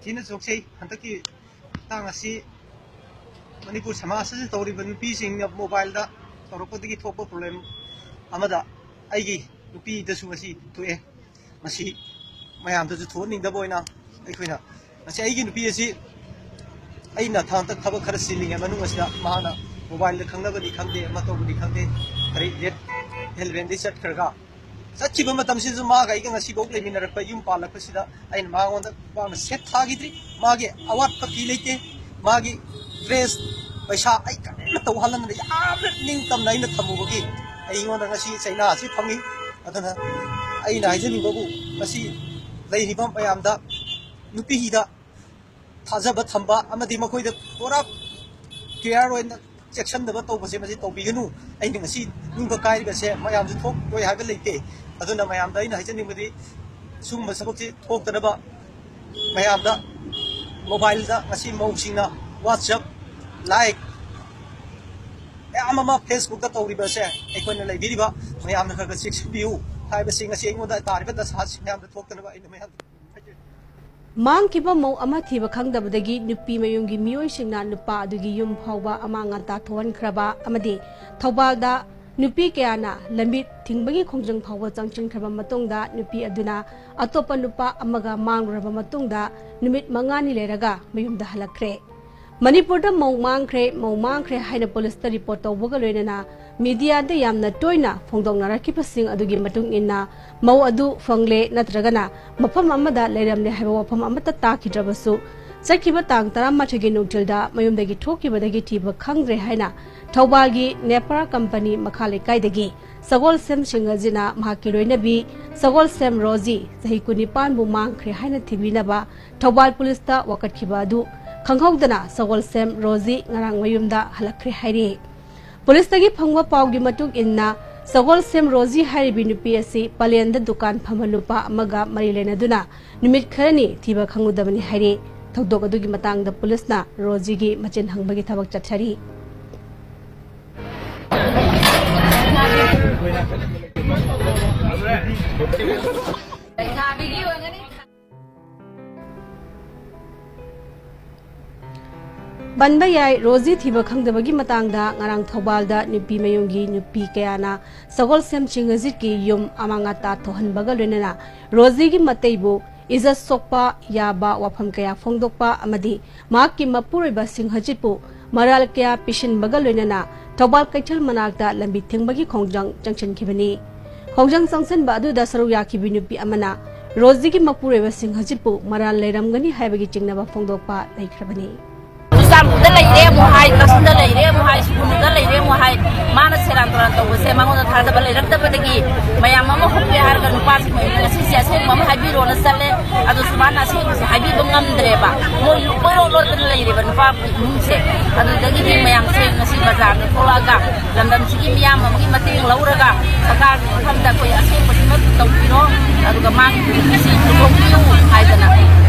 Tina Soxi, Hantaki Tangasi Manipur Samasa, Toriban piecing of mobile da, Torokoti Topo problem Amada, Aigi, Nupi, the Sumasi, to a Masi, my aunt is turning the boy now, Equina. I say, Aigi, PSC. I na thanta khaba khara ceiling amanu asda mahana mobile le khangna badi khangde mato badi khangde khari jet helven de chat kharga sachi ba matam si ma ga iga ngasi bok le minar pa yum pala pasida ain ma on da ba na set tha gidri ma ge awat pa pi lete ma ge dress paisa ai ka na to halan de ya ning tam nai na thamu bagi ai ngon da ngasi chaina si phangi adana ai na hajani babu ngasi lai ri bam payam da nupi hi da Thazaba Thamba, Amadi Makoi, the Pora Kiaro and section the Bato was to be you. I think a seat, Nupa Kai, my arms talk, we have a late. I don't know my arm, I send with the Suma Saboti talked about my arm, mobile, Machine Moshina, WhatsApp, like Amama Facebook, that all river say, I couldn't like Viva, my arm have a 6 view. I was seeing a saying that target that's how I am talking about in the man. Mang kiba mo ama thiba khangdabadagi nupi mayunggi miyoi singna nupa adugi yum phawba amanga ta thon khraba amadi thaubalda nupi kayana lambi thingbagi khongjang phawba changching khraba matungda nupi aduna atopa nupa amaga mangraba matungda numit mangani leraga mayumda halakre Manipurda mau mangkre haina police report tawbaga loinana media de yamna toina phongdongnara pasing adugi matung inna mau adu fangle natragana mafam amada leiramne haiba wafam amata takidrabasu sakhiba tang 18 gi nungtilda mayumdagi thokibadagi tiba khangre haina thaubalgi nepara company makhale kaidagi sagol sem singajina mahakiloinabi sagol sem rozi sahi kunipan bu mangkre haina thibinaba thaubal police ta wakatkiba adu Khanghaudana Sagol Sem Rozi ngarang mayumda halakre hairi Police tagi phangwa pawgi matuk inna Sagol Sem Rozi hairibi nupi asi palenda dukan phamanupa amaga marilena duna numit kharani thiba khangudabani hairi thokdok adugi matangda police na Rozi gi machin hangbagi thabak chathari Banba yai Rozi thiba khangdabagi matangda ngarang thobalda nupi mayunggi nupi kayana sagol sem chingazit ki yum amanga ta thohan baga loinana Rozi gi mataibu iza sokpa yaba wafam kaya phongdokpa amadi makki mapureba singhajitpu maral kaya pishin baga loinana thobal kaichal manakda lambi thingbagi khongjang changchen khibani khongjang sangsen ba adu da saru yakhibi nupi amana Rozi gi mapureba singhajitpu maral leiramgani haibagi chingnaba phongdokpa laikhrabani Samudra leire mohai, kasunda leire mohai, sukunda leire mohai, mana serang turan tahu se mangun thadaba leire rakta pedagi, mayam mama hobi harga nupasi mayam nasi siasa mama habi rona sale, adu semua nasi habi bengam dreba, mau lor leire nupa mumse, adu dagi di mayam se nasi bazar KHANGNABA, dalam segi mayam mama mati lauraga, sekarang kami dah koi asing pasti tahu piro, adu gamang nasi hobi hai dana.